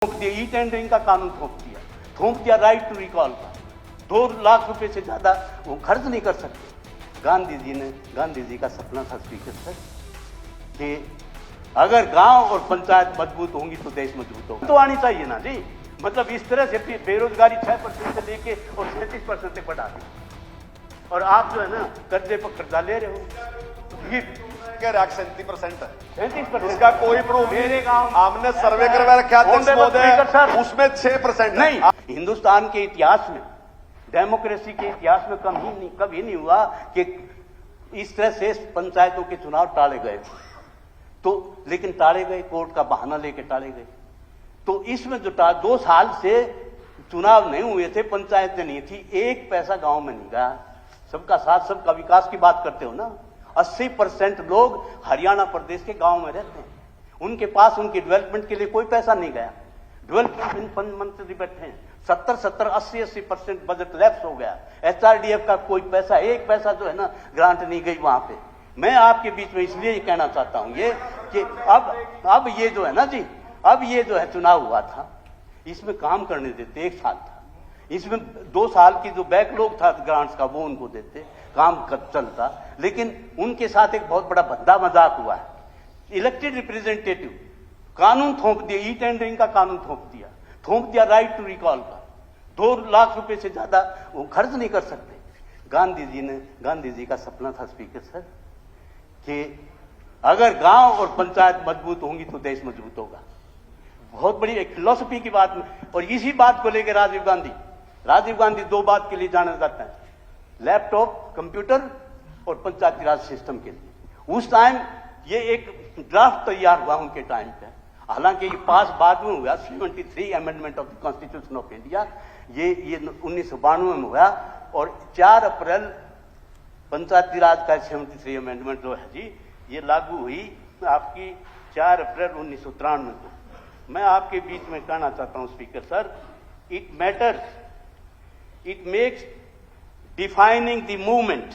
थोप दिया, e tendering का कानून थोप दिया राइट टू रिकॉल का। 2 लाख रुपए से ज्यादा वो खर्च नहीं कर सकते। गांधी जी का सपना था स्पीकर सर कि अगर गांव और पंचायत मजबूत होंगी तो देश मजबूत होगा। तो आनी चाहिए ना जी। मतलब इस तरह से बेरोजगारी 6% से लेके और 37% तक बढ़ा दी, और आप जो है ना कर्जे पर कर्जा ले रहे हो। ये 37% है, 37%। उसका कोई प्रूफ मेरे गांव हमने सर्वे करवा रखा है, उसमें 6% नहीं। हिंदुस्तान के इतिहास में, डेमोक्रेसी के इतिहास में कभी नहीं हुआ कि इस तरह से पंचायतों के चुनाव टाले गए। तो लेकिन टाले गए, कोर्ट का बहाना लेके टाले गए। तो इसमें जो 2 साल से चुनाव नहीं हुए थे, पंचायतें नहीं थी, 1 पैसा गांव में नहीं गया। सबका साथ सबका विकास की बात करते हो ना। 80% लोग हरियाणा प्रदेश के गांव में रहते हैं, उनके पास उनके डेवलपमेंट के लिए कोई पैसा नहीं गया। डेवलपमेंट फंड मंत्री बैठे हैं, 70-80% बजट लैप्स हो गया। HRDF का कोई पैसा, 1 पैसा जो है ना ग्रांट नहीं गई वहां पे। मैं आपके बीच में इसलिए कहना चाहता हूं ये कि अब ये जो है ना जी, अब ये जो है चुनाव हुआ था, इसमें काम करने देते। 1 साल था, इसमें 2 साल की जो बैकलॉग था ग्रांट्स का वो उनको देते, काम चलता। लेकिन उनके साथ एक बहुत बड़ा भद्दा मजाक हुआ है। इलेक्टेड रिप्रेजेंटेटिव कानून थोप दिया, ई टेंडरिंग का कानून थोप दिया राइट टू रिकॉल का। 2 लाख रुपए से ज्यादा वो खर्च नहीं कर सकते। गांधी जी का सपना था स्पीकर सर कि अगर गांव और पंचायत मजबूत होंगी तो देश मजबूत होगा। बहुत बड़ी एक फिलॉसफी की बात में, और इसी बात को लेकर राजीव गांधी 2 बात के लिए जाना जाता है, लैपटॉप, कंप्यूटर और पंचायती राज सिस्टम के लिए। उस टाइम ये एक ड्राफ्ट तैयार हुआ उनके टाइम पे, हालांकि ये पास बाद में हुआ, 73 amendment of the constitution of India, ये 1992 में हुआ। और 4 अप्रैल पंचायती राज का 73 अमेंडमेंट जो है जी, ये लागू हुई आपकी 4 अप्रैल 1993 को। मैं आपके बीच में कहना चाहता हूं speaker sir, it matters, it makes defining the movement,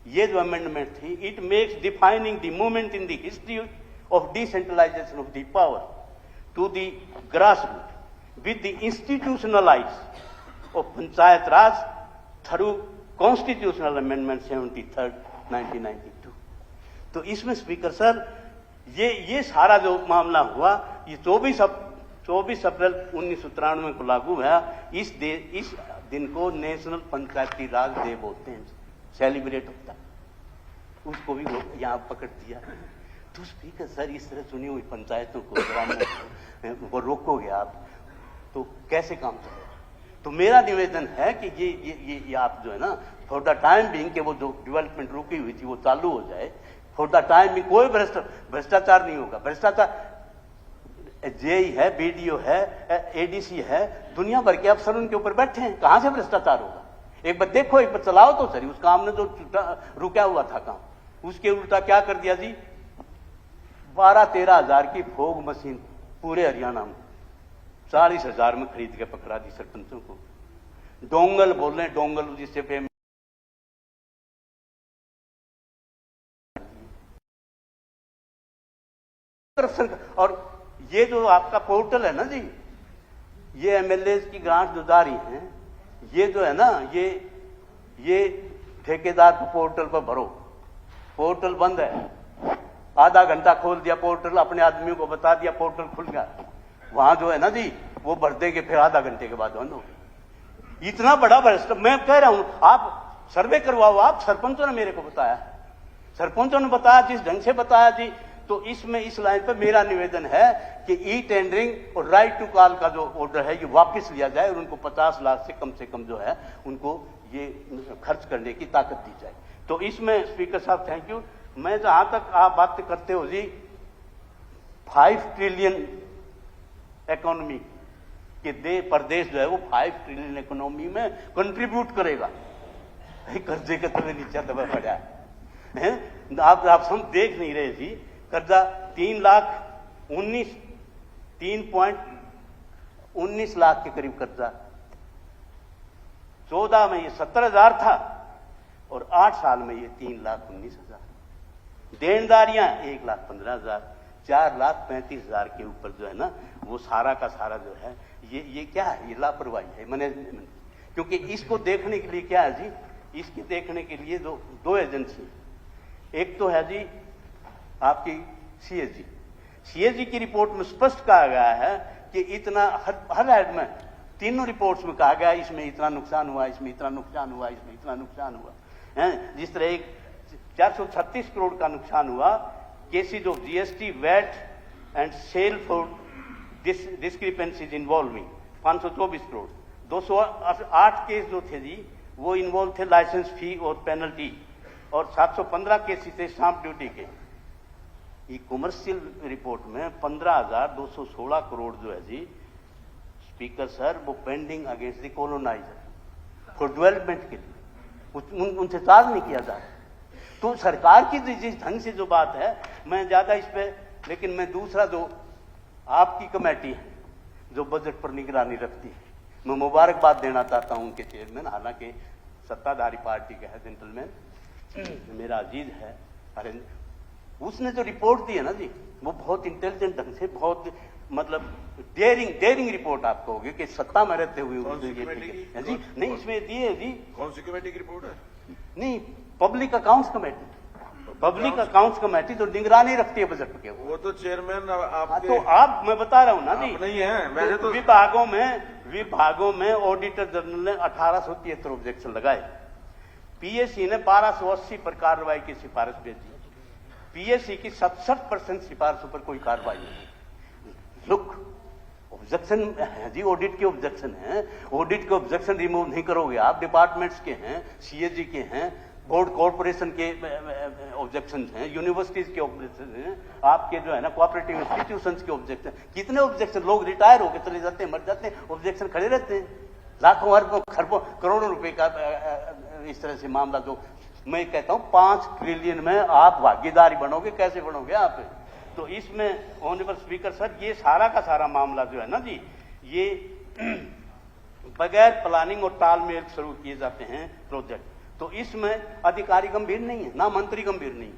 ये जो अमेंडमेंट थी, it makes defining the movement in the history of decentralisation of the power to the grass root with the institutionalise of panchayat raj through constitutional amendment 73 1992। तो इसमें speaker sir ये सारा जो मामला हुआ, ये 24 अप्रैल 1993 को लागू हुआ। इस दिन को नेशनल पंचायती राज डे बोलते हैं, सेलिब्रेट होता है। उसको भी यहां पकड़ दिया। तो स्पीकर सर इस तरह चुनी हुई पंचायतों को रोकोगे आप तो कैसे काम चलेगा? तो मेरा निवेदन है कि ये आप जो है ना, फॉर द टाइम बीइंग के वो जो डेवलपमेंट रुकी हुई थी वो चालू हो जाए। फॉर द टाइम बीइंग कोई भ्रष्टाचार नहीं होगा। भ्रष्टाचार जेई है, बीडीओ है, एडीसी है, दुनिया भर के अफसर उनके ऊपर बैठे हैं, कहां से भ्रष्टाचार होगा? एक बार देखो, एक बार चलाओ तो सही। उस काम ने जो रुका हुआ था काम, उसके उल्टा क्या कर दिया जी, 12-13 हजार की फोग मशीन पूरे हरियाणा में 40,000 में खरीद के पकड़ा दी सरपंचों को। डोंगल बोल रहे हैं, डोंगल जिससे पे और ये जो आपका पोर्टल है ना जी, ये एमएलए की ग्रांट जो जा रही है, ये जो है ना, ये ठेकेदार को पोर्टल पर भरो। पोर्टल बंद है, आधा घंटा खोल दिया पोर्टल, अपने आदमियों को बता दिया पोर्टल खुल गया, वहां जो है ना जी वो भर देंगे, फिर आधा घंटे के बाद बंद हो गया। इतना बड़ा भ्रष्ट, मैं कह रहा हूं आप सर्वे करवाओ। आप सरपंचों ने मेरे को बताया, सरपंचों ने बताया, जिस ढंग से बताया जी। तो इसमें इस लाइन पर मेरा निवेदन है कि ई टेंडरिंग और राइट टू कॉल का जो ऑर्डर है ये वापस लिया जाए, और उनको 50 लाख से कम जो है उनको ये खर्च करने की ताकत दी जाए। तो इसमें स्पीकर साहब थैंक यू। मैं जहां तक आप बात करते हो जी, 5 ट्रिलियन इकोनॉमी के प्रदेश जो है वो 5 ट्रिलियन इकोनॉमी में कंट्रीब्यूट करेगा। कर्जे के तले नीचे दबा पड़ा है। आप हम देख नहीं रहे जी, कर्जा 3.19 लाख के करीब कर्जा। 14 में ये 70,000 था और 8 साल में ये 3,19,000। देनदारियां 1,15,000, 4,35,000 के ऊपर जो है ना वो सारा का सारा जो है ये क्या है, ये लापरवाही है मैनेजमेंट। क्योंकि इसको देखने के लिए क्या है जी, इसकी देखने के लिए दो एजेंसी, एक तो है जी आपकी सीएजी की रिपोर्ट में स्पष्ट कहा गया है कि इतना हर हेड में तीनों रिपोर्ट्स में कहा गया इसमें इतना नुकसान हुआ, इसमें इतना नुकसान हुआ, इसमें इतना नुकसान हुआ है। जिस तरह एक 436 करोड़ का नुकसान हुआ cases of GST, VAT and sale for discrepancies involving 524 crore. 208 case जो थे जी वो इन्वॉल्व थे लाइसेंस फी और पेनल्टी, और 715 केसेस थे स्टाम्प ड्यूटी के। ये कॉमर्शियल रिपोर्ट में 15,216 करोड़ जो है जी स्पीकर सर वो pending against the coloniser for development के लिए उनसे चार्ज नहीं किया जा रहा। तो सरकार की जिस ढंग से जो बात है, मैं ज्यादा इस पे, लेकिन मैं दूसरा जो आपकी कमेटी है जो बजट पर निगरानी रखती है, मैं मुबारकबाद देना चाहता हूं उनके चेयरमैन, हालांकि सत्ताधारी पार्टी का है जेंटलमैन, मेरा अजीज है। अरे उसने जो रिपोर्ट दी है ना जी वो बहुत इंटेलिजेंट ढंग से, बहुत मतलब डेयरिंग रिपोर्ट आपको होगी कि सत्ता में रहते हुए जी नहीं इसमें दी है जी। कौन सी कमेटी की रिपोर्ट है? नहीं, पब्लिक अकाउंट्स कमेटी जो निगरानी रखती है बजट के। वो तो चेयरमैन आपके, तो आप, मैं बता रहा हूं ना जी, नहीं है वैसे तो विभागों में ऑडिटर जनरल ने 1873 ऑब्जेक्शन लगाए, पीएससी ने 1280 पर कार्रवाई की सिफारिश भेजी, पीएससी की 67% सिफारिशों पर कोई कार्रवाई नहीं। लुक, ऑब्जेक्शन है जी, ऑडिट के ऑब्जेक्शन है, ऑडिट के ऑब्जेक्शन रिमूव नहीं करोगे आप, डिपार्टमेंट्स के हैं, सीएजी के हैं, बोर्ड कॉर्पोरेशन के ऑब्जेक्शन हैं, यूनिवर्सिटीज के ऑब्जेक्शन हैं, आपके जो है ना कोऑपरेटिव इंस्टीट्यूशंस के ऑब्जेक्शन, कितने ऑब्जेक्शन, लोग रिटायर होकर चले जाते हैं, मर जाते हैं, ऑब्जेक्शन खड़े रहते हैं, लाखों अरबों खरबों करोड़ों रुपए का इस तरह से मामला। जो मैं कहता हूं 5 ट्रिलियन में आप भागीदारी बनोगे, कैसे बनोगे आप? तो इसमें ऑनरेबल स्पीकर सर ये सारा का सारा मामला जो है ना जी, ये बगैर प्लानिंग और तालमेल शुरू किए जाते हैं प्रोजेक्ट। तो इसमें अधिकारी गंभीर नहीं है, ना मंत्री गंभीर नहीं है।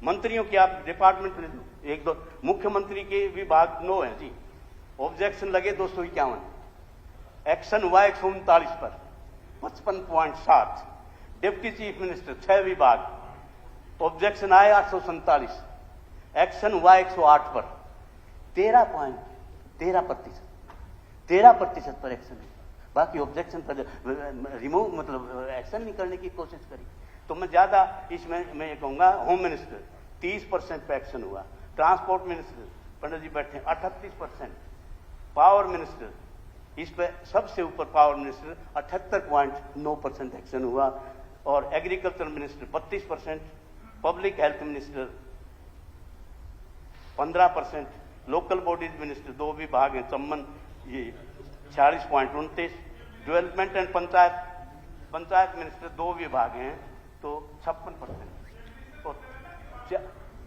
मंत्रियों की आप डिपार्टमेंट ले लो, 1-2, मुख्यमंत्री के विभाग 9 है जी, ऑब्जेक्शन लगे 251, एक्शन हुआ 139 पर 55.7, डिप्टी चीफ मिनिस्टर 6 विभाग, ऑब्जेक्शन आए 847, एक्शन हुआ 108 पर 13% पर एक्शन है, बाकी ऑब्जेक्शन पर रिमूव मतलब एक्शन नहीं करने की कोशिश करी। तो मैं ज्यादा इसमें मैं ये कहूंगा, होम मिनिस्टर 30% पे एक्शन हुआ, ट्रांसपोर्ट मिनिस्टर पंडित जी बैठे 38%, पावर मिनिस्टर इस पे सबसे ऊपर पावर मिनिस्टर 78.9% एक्शन हुआ, और agriculture minister 32%, public health minister 15%, local bodies minister 2 विभाग हैं, चम्मन ये 46.29, डेवलपमेंट एंड पंचायत मिनिस्टर 2 विभाग हैं तो 56%। और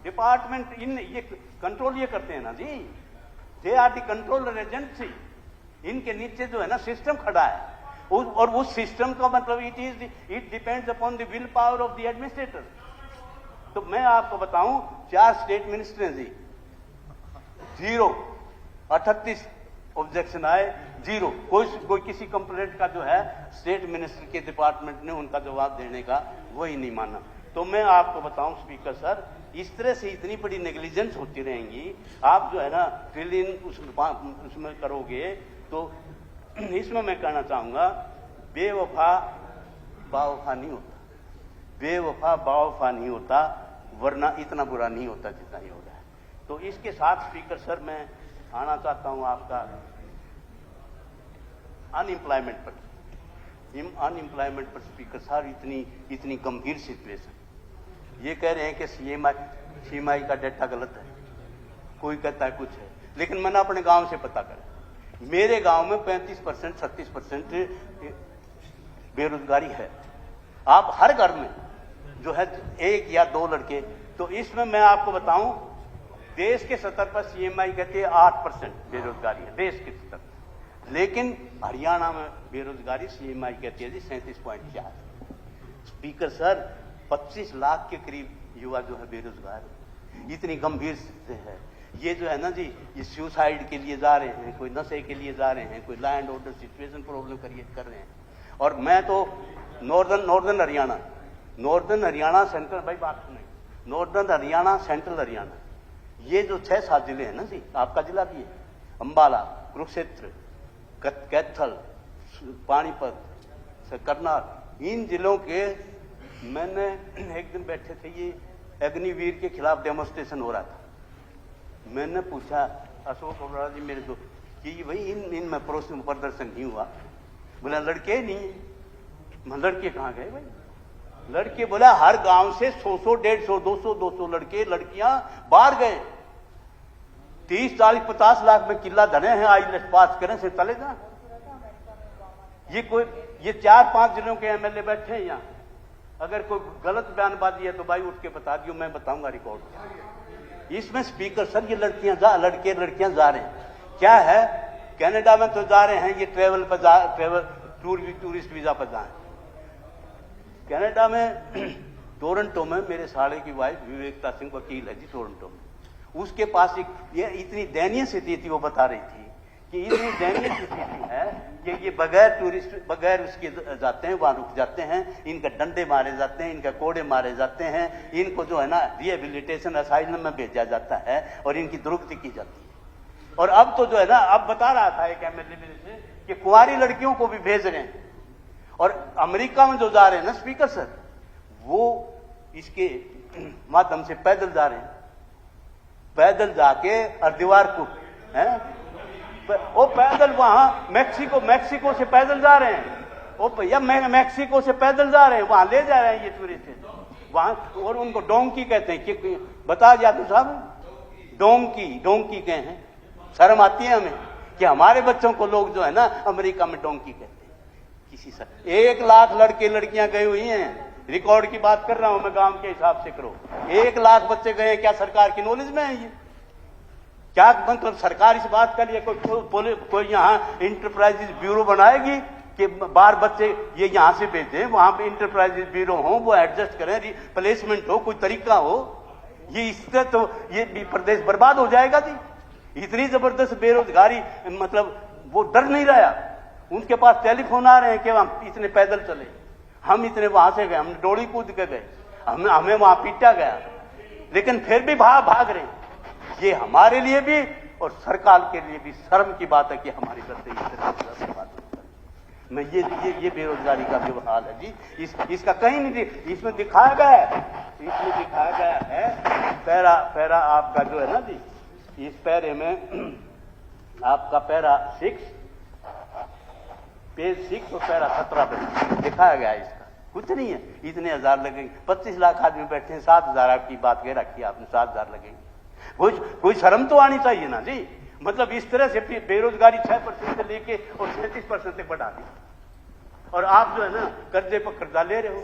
डिपार्टमेंट इन ये कंट्रोल ये करते हैं ना जी, they are the controller agency, इनके नीचे जो है ना सिस्टम खड़ा है, और उस सिस्टम का मतलब it depends upon the will power of the administrator. तो मैं आपको बताऊं 4 स्टेट मिनिस्टर हैं जी, 0, 38 ऑब्जेक्शन आए, 0, कोई किसी कंप्लेंट का जो है स्टेट मिनिस्टर के डिपार्टमेंट ने उनका जवाब देने का वही नहीं माना। तो मैं आपको बताऊं स्पीकर सर, इस तरह से इतनी बड़ी नेग्लिजेंस होती रहेंगी, आप जो है ना ट्रिलियन उसमें करोगे, तो इसमें मैं कहना चाहूंगा बेवफा बावफा नहीं होता, बेवफा बावफा नहीं होता, वरना इतना बुरा नहीं होता जितना ही हो रहा है। तो इसके साथ स्पीकर सर मैं आना चाहता हूं आपका अनएम्प्लॉयमेंट पर स्पीकर सर, इतनी गंभीर सिचुएशन, ये कह रहे हैं कि सीएमआई का डेटा गलत है, कोई कहता है कुछ है, लेकिन मैंने अपने गांव से पता करा, मेरे गांव में 35% 36% बेरोजगारी है। आप हर घर में जो है 1 या 2 लड़के, तो इसमें मैं आपको बताऊं देश के स्तर पर सीएमआई कहती है 8% बेरोजगारी है देश के स्तर पर, लेकिन हरियाणा में बेरोजगारी सीएमआई कहती है जी 37.4। स्पीकर सर 25 लाख के करीब युवा जो है बेरोजगार, इतनी गंभीर से है। ये जो है ना जी, ये सुसाइड के लिए जा रहे हैं, कोई नशे के लिए जा रहे हैं, कोई land order situation problem create कर रहे हैं। और मैं तो नॉर्दर्न हरियाणा सेंट्रल, भाई बात सुनिए, नॉर्दर्न हरियाणा, सेंट्रल हरियाणा, ये जो 6-7 जिले हैं ना जी, आपका जिला भी है, अंबाला, कुरुक्षेत्र, कैथल, पानीपत, करनाल, इन जिलों के मैंने एक दिन बैठे थे, ये अग्निवीर के खिलाफ डेमोन्स्ट्रेशन हो रहा था। मैंने पूछा अशोक अरोड़ा जी मेरे दोस्त कि भाई इनमें प्रदर्शन नहीं हुआ? बोला लड़के नहीं। मैं लड़के कहाँ गए भाई? लड़के बोला हर गांव से 100, 150, 200 लड़के लड़कियां बाहर गए। 30, 40, 50 लाख में किला धने हैं, आईएलएस पास करें से चले जा। ये 4-5 जिलों के एमएलए बैठे हैं यहाँ। अगर कोई गलत बयानबाजी है तो भाई उठ के बता दियो, मैं बताऊंगा रिकॉर्ड। इसमें स्पीकर सर ये लड़कियां जा रहे हैं, क्या है कनाडा में तो जा रहे हैं, ये टूरिस्ट वीजा पर जाए। कनाडा में टोरंटो में मेरे साले की वाइफ विवेकता सिंह वकील है जी टोरंटो में, उसके पास एक ये इतनी दयनीय स्थिति थी, वो बता रही थी कि इतनी दयनीय स्थिति है कि ये बगैर उसके जाते हैं, वहां रुक जाते हैं, इनका डंडे मारे जाते हैं, इनका कोड़े मारे जाते हैं, इनको जो है ना रिहेबिलिटेशन असाइलम में भेजा जाता है और इनकी दुरुक्ति की जाती है। और अब तो जो है ना, अब बता रहा था एक एमएलए मेरे से कि कुंवारी लड़कियों को भी भेज रहे हैं। और अमेरिका में जो जा रहे हैं ना स्पीकर सर, वो इसके माध्यम से पैदल जा रहे हैं, पैदल जाके और दीवार को है वो पैदल वहां मैक्सिको से पैदल जा रहे हैं। ओ भैया मैक्सिको से पैदल जा रहे हैं, वहां ले जा रहे हैं ये टूरिस्ट वहां। और उनको डोंकी कहते हैं कि बता दिया तो साहब, डोंकी कहे हैं। शर्म आती है हमें कि हमारे बच्चों को लोग जो है ना अमेरिका में डोंकी कहते हैं। किसी सर 1 लाख लड़के लड़कियां गई हुई हैं, रिकॉर्ड की बात कर रहा हूं मैं, गांव के हिसाब से करो। 1 लाख बच्चे गए, क्या सरकार की नॉलेज में है ये? क्या मतलब सरकार इस बात के लिए कोई यहाँ इंटरप्राइजेज ब्यूरो बनाएगी कि बाहर बच्चे ये यहाँ से भेजें, वहां पे इंटरप्राइजेज ब्यूरो हो, वो एडजस्ट करें, प्लेसमेंट हो, कोई तरीका हो? ये इससे तो ये प्रदेश बर्बाद हो जाएगा जी। इतनी जबरदस्त बेरोजगारी, मतलब वो डर नहीं रहा। उनके पास टेलीफोन आ रहे हैं कि हम इतने पैदल चले, हम इतने वहां से गए, हम डोली कूद के गए, हमें वहां पीटा गया, लेकिन फिर भी भाग रहे। ये हमारे लिए भी और सरकार के लिए भी शर्म की बात है कि हमारी मैं ये बेरोजगारी का जो हाल है जी, इसका कहीं नहीं, इसमें दिखाया गया है, पैरा आपका जो है ना जी, इस पैरे में आपका पैरा 6 पेज 6 और पैरा 17 पे दिखाया गया है। इसका कुछ नहीं है, इतने हजार लगेंगे, 25 लाख आदमी बैठे हैं, 7,000 आपकी बात कह रखी आपने, 7,000 लगेंगे। कोई शर्म तो आनी चाहिए ना जी। मतलब इस तरह से बेरोजगारी 6% से लेके और 37% तक बढ़ा दी, और आप जो है ना कर्जे पर कर्जा ले रहे हो।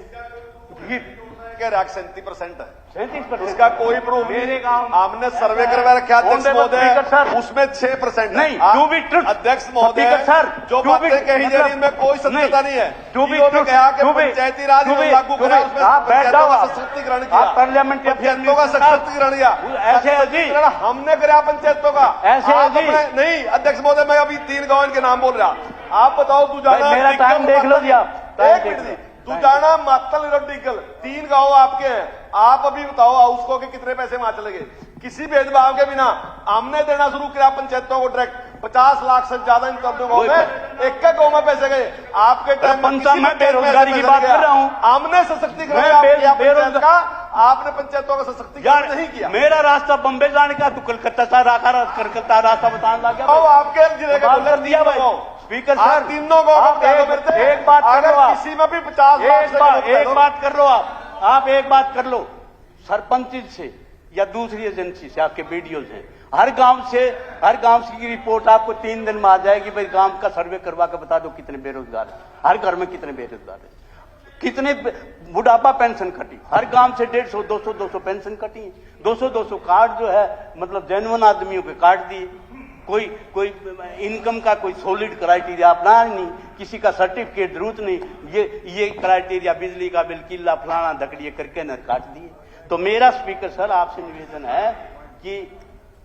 37% है, 37%। इसका कोई प्रूफ मेरे गांव आपने सर्वे करवा रखा अध्यक्ष महोदय, उसमें 6% नहीं। अध्यक्ष महोदय सर जो बातें कही जा रही इनमें कोई सत्यता नहीं है। कहा कि पंचायती राज लागू करा, उसमें पंचायतों का सशक्तिकरण किया, पार्लियामेंट के पंचायतों का सशक्तिकरण किया, ऐसे हमने करा पंचायतों का, ऐसे नहीं। अध्यक्ष महोदय मैं अभी 3 गाँव के नाम बोल रहा, आप बताओ दुजाना, मेरा टाइम देख लो जी आप, दुजाना, मातल, रडिकल 3 गांव आपके हैं। आप अभी बताओ हाउस को के कितने पैसे वहां चले गए? किसी भेदभाव के बिना हमने देना शुरू किया पंचायतों को डायरेक्ट 50 लाख से ज्यादा इन गांव में, एक गांव में पैसे गए। आपके टाइम में बेरोजगारी की बात कर रहा हूं, हमने सशक्तिकरण का, आपने पंचायतों का सशक्तिकरण नहीं किया। मेरा रास्ता बम्बे जाने का, तू कलकत्ता कलकत्ता रास्ता बताने लगा। आपके जिले का दिया भाई स्पीकर सर, तीनों गांव एक बात कर लो, किसी में भी 50 लाख एक बात कर लो आप एक बात कर लो, सरपंच से या दूसरी एजेंसी से आपके वीडियोज हैं, हर गांव की रिपोर्ट आपको 3 दिन में आ जाएगी। भाई गांव का सर्वे करवा के बता दो कितने बेरोजगार है, हर घर में कितने बेरोजगार है, कितने बुढ़ापा पेंशन कटी, हर गांव से 150, 200 पेंशन कटी, 200 कार्ड जो है मतलब जेन्युइन आदमियों के कार्ड दिए। कोई इनकम का कोई सॉलिड क्राइटेरिया अपना नहीं, किसी का सर्टिफिकेट जरूरत नहीं, ये क्राइटेरिया बिजली का बिल किला फलाना धकड़िए करके न काट दिए। तो मेरा स्पीकर सर आपसे निवेदन है कि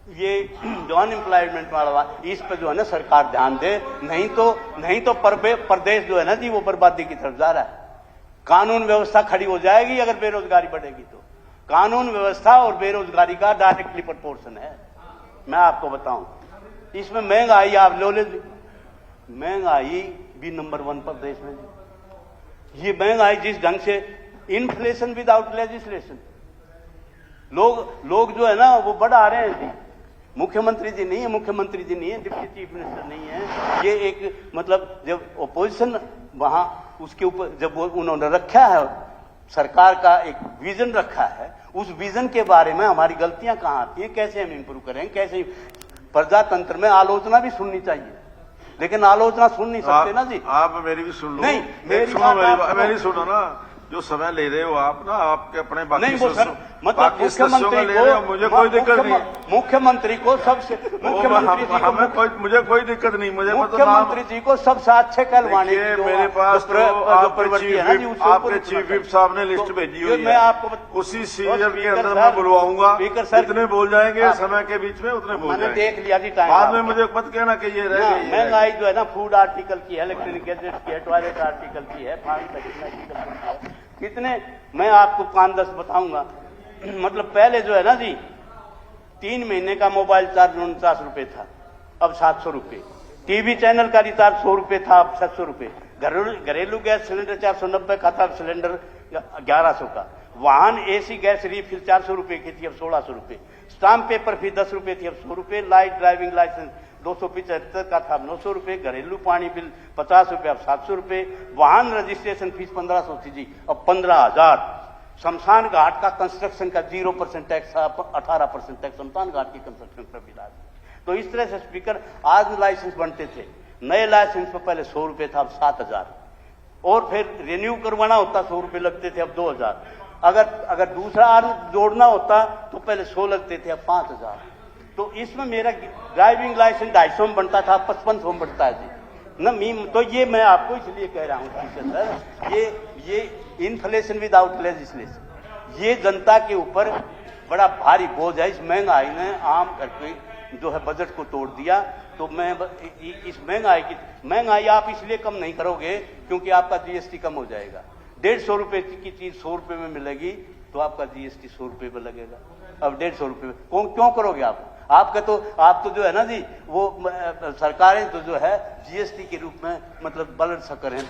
ये जो अनएम्प्लॉयमेंट वाला इस पे जो है ना सरकार ध्यान दे, नहीं तो प्रदेश जो है ना जी वो बर्बादी की तरफ जा रहा है। कानून व्यवस्था खड़ी हो जाएगी अगर बेरोजगारी बढ़ेगी तो। कानून व्यवस्था और बेरोजगारी का डायरेक्टली प्रोपोर्शन है। मैं आपको बताऊं, इसमें महंगाई आप लो ले, महंगाई भी नंबर 1 प्रदेश में। ये महंगाई जिस ढंग से, इन्फ्लेशन विदाउट लेजिस्लेशन, लोग जो है ना वो बढ़ा रहे हैं जी। मुख्यमंत्री जी नहीं है, डिप्टी चीफ मिनिस्टर नहीं है। ये एक मतलब जब ओपोजिशन वहां उसके ऊपर जब उन्होंने रखा है, सरकार का एक विजन रखा है, उस विजन के बारे में हमारी गलतियां कहां आती हैं, कैसे हम इंप्रूव करें, कैसे प्रजातंत्र में आलोचना भी सुननी चाहिए, लेकिन आलोचना सुन नहीं सकते ना जी। आप मेरी भी सुन लो। नहीं, मेरी सुनो ना। जो समय ले रहे हो आप ना, आपके अपने बाकी नहीं वो सर मतलब मुख्यमंत्री को मुझे कोई दिक्कत नहीं, मुख्यमंत्री को सबसे मुख्यमंत्री जी को मुझे कोई दिक्कत नहीं, मुझे मुख्यमंत्री जी को सबसे अच्छे कहलवाने की मेरे पास आपके चीफ विप साहब ने लिस्ट भेजी हुई है। मैं आपको उसी सीरियल के अंदर मैं बुलवाऊंगा, जितने बोल जाएंगे समय के बीच में उतने बोल जाएंगे। देख लिया जी टाइम, बाद में मुझे मत कहना कि ये रह गई। महंगाई जो है ना फूड आर्टिकल की है, इलेक्ट्रॉनिक गैजेट की है, टॉयलेट आर्टिकल की है, कितने मैं आपको 5-10 बताऊंगा। मतलब पहले जो है ना जी 3 महीने का मोबाइल चार्ज 49 रुपए था, अब 700 रुपए। टीवी चैनल का रिचार्ज 100 रुपए था, अब 700 रुपए। घरेलू गैस सिलेंडर 490 का था, सिलेंडर 1100 का। वाहन एसी गैस रिफिल 400 रुपए की थी, अब 1600 रुपए। स्टाम्प पेपर फीस 10 रुपए थी, अब 100 रुपए। लाइट ड्राइविंग लाइसेंस 275 का था, 900 रुपए। घरेलू पानी बिल 50 रुपए, अब 700 रुपए। वाहन रजिस्ट्रेशन फीस 1500 थी जी, अब 15,000। शमशान घाट का कंस्ट्रक्शन का 0% टैक्स, 18% टैक्स शमशान घाट की कंस्ट्रक्शन पर मिला। तो इस तरह से स्पीकर आज लाइसेंस बनते थे, नए लाइसेंस पर पहले 100 रुपए था, अब 7,000। और फिर रिन्यू करवाना होता 100 रुपए लगते थे, अब 2,000। अगर दूसरा आदमी जोड़ना होता तो पहले 100 लगते थे, अब 5,000। तो इसमें मेरा ड्राइविंग लाइसेंस 250 में बनता था, 55 में बनता है जी न। तो ये मैं आपको इसलिए कह रहा हूँ सर, ये इन्फ्लेशन विदाउट लेजिस्लेशन, ये जनता के ऊपर बड़ा भारी बोझ है। इस महंगाई ने आम करके जो है बजट को तोड़ दिया। तो मैं इस महंगाई आप इसलिए कम नहीं करोगे क्योंकि आपका जीएसटी कम हो जाएगा। 150 रुपए की चीज 100 रुपए में मिलेगी तो आपका जीएसटी 100 रुपए में लगेगा। अब 150 रुपए में क्यों करोगे आप तो जो है ना जी वो सरकारें तो जो है जीएसटी के रूप में मतलब ब्लड शक्कर है,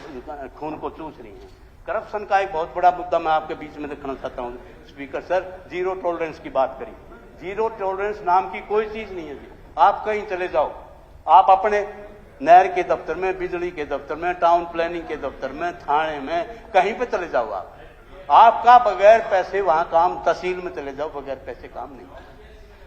खून को चूस रही हैं। करप्शन का एक बहुत बड़ा मुद्दा मैं आपके बीच में रखना चाहता हूँ स्पीकर सर। जीरो टॉलरेंस की बात करी, जीरो टॉलरेंस नाम की कोई चीज नहीं है जी। आप कहीं चले जाओ, आप अपने नहर के दफ्तर में, बिजली के दफ्तर में, टाउन प्लानिंग के दफ्तर में, थाने में, कहीं पे चले जाओ आपका बगैर पैसे वहां काम, तहसील में चले जाओ, बगैर पैसे काम नहीं।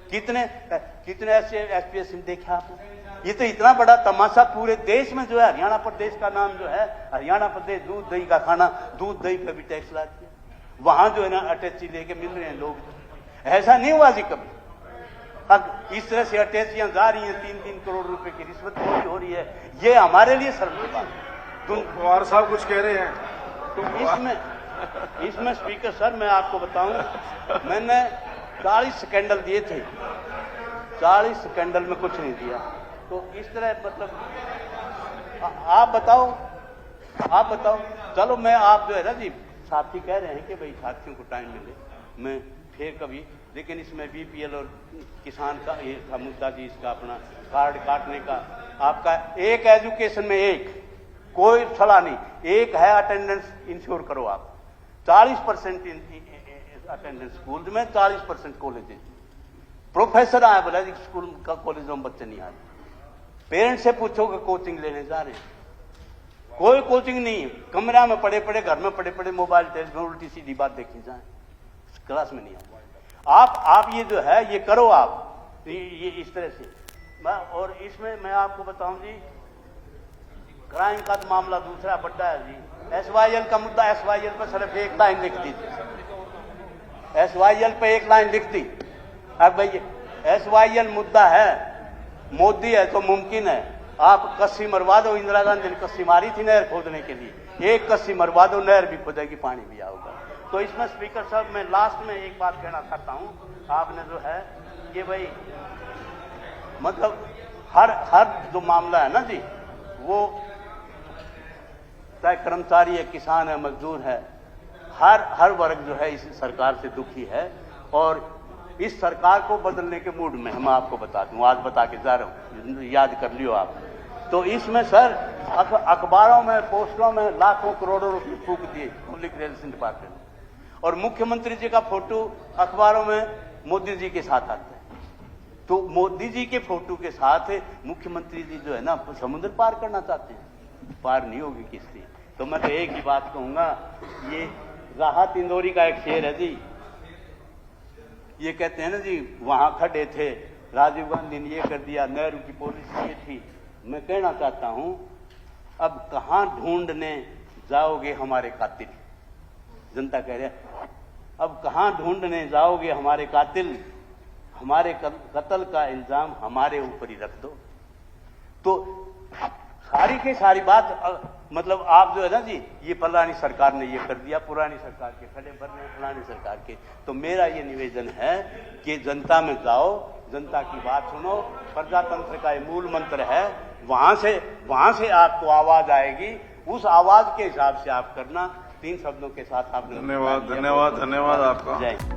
कितने ऐसे एसपीएस देखे आपने? ये तो इतना बड़ा तमाशा पूरे देश में जो है। हरियाणा प्रदेश का नाम जो है हरियाणा प्रदेश दूध दही का खाना, दूध दही पे भी टैक्स ला दिया। वहां जो है ना अटैची लेके मिल रहे हैं लोग। ऐसा नहीं हुआ जी कभी। अब इस तरह से अटैचियां जा रही हैं, 3-3 करोड़ रुपए की रिश्वत हो रही है। ये हमारे लिए शर्म की बात है। तुम कुमार साहब कुछ कह रहे हैं तो इसमें स्पीकर सर मैं आपको बताऊं, मैंने 40 स्कैंडल दिए थे, 40 स्कैंडल में कुछ नहीं दिया। तो इस तरह मतलब आप बताओ। चलो मैं आप जो है ना जी साथी कह रहे हैं कि भाई साथियों को टाइम मिले, मैं फिर कभी, लेकिन इसमें बीपीएल और किसान का ये था मुद्दा जी, इसका अपना कार्ड काटने का। आपका एक एजुकेशन में एक कोई सलाह नहीं, एक है अटेंडेंस इंश्योर करो आप। 40% अटेंडेंस स्कूल में, 40% कॉलेज। प्रोफेसर आए बोला जी स्कूल का कॉलेज में बच्चे नहीं आ रहे। पेरेंट्स से पूछो कि कोचिंग लेने जा रहे हैं, कोई कोचिंग नहीं है। कमरा में पड़े पड़े, घर में पड़े पड़े, मोबाइल टेस्ट में उल्टी सीधी बात देखी जाए, क्लास में नहीं आ। आप ये जो है ये करो आप, ये इस तरह से। और इसमें मैं आपको बताऊं जी, क्राइम का तो मामला दूसरा बड़ा है जी। एसवाईएल का मुद्दा, एसवाईएल पर सिर्फ एक लाइन लिख दी, एसवाईएल पे एक लाइन लिख दी। अब भाई एसवाईएल मुद्दा है, मोदी है तो मुमकिन है आप कस्सी मरवा दो। इंदिरा गांधी ने कस्सी मारी थी नहर खोदने के लिए, एक कस्सी मरवा दो, नहर भी खोदेगी, पानी भी आएगा। तो इसमें स्पीकर साहब मैं लास्ट में एक बात कहना चाहता हूं, आपने जो है ये भाई मतलब हर जो मामला है ना जी, वो चाहे कर्मचारी है, किसान है, मजदूर है, हर वर्ग जो है इस सरकार से दुखी है। और इस सरकार को बदलने के मूड में हम आपको बता दूं, आज बता के जा रहा हूं, याद कर लियो आप। तो इसमें सर अखबारों में, पोस्टरों में लाखों करोड़ों रुपए फूक दिए पब्लिक रिलेशन डिपार्टमेंट ने, और मुख्यमंत्री जी का फोटो अखबारों में मोदी जी के साथ आता है। तो मोदी जी के फोटो के साथ मुख्यमंत्री जी जो है ना समुद्र पार करना चाहते हैं, पार नहीं होगी किससे। तो मैं तो एक ही बात कहूंगा, ये राहत इंदौरी का एक शेर है जी, ये कहते हैं ना जी, वहां खड़े थे राजीव गांधी ने ये कर दिया, नेहरू की पॉलिसी ये थी। मैं कहना चाहता हूं, अब कहां ढूंढने जाओगे हमारे कातिल, जनता कह रहे हैं, अब कहां ढूंढने जाओगे हमारे कातिल, हमारे कत्ल का इल्जाम हमारे ऊपर ही रख दो। तो सारी की सारी बात मतलब आप जो है ना जी, ये फलानी सरकार ने ये कर दिया, पुरानी सरकार के खड़े भरने, फलानी सरकार के। तो मेरा ये निवेदन है कि जनता में जाओ, जनता की बात सुनो, प्रजातंत्र का ये मूल मंत्र है, वहां से आपको आवाज आएगी, उस आवाज के हिसाब से आप करना। 3 शब्दों के साथ आपने धन्यवाद आपका। जय।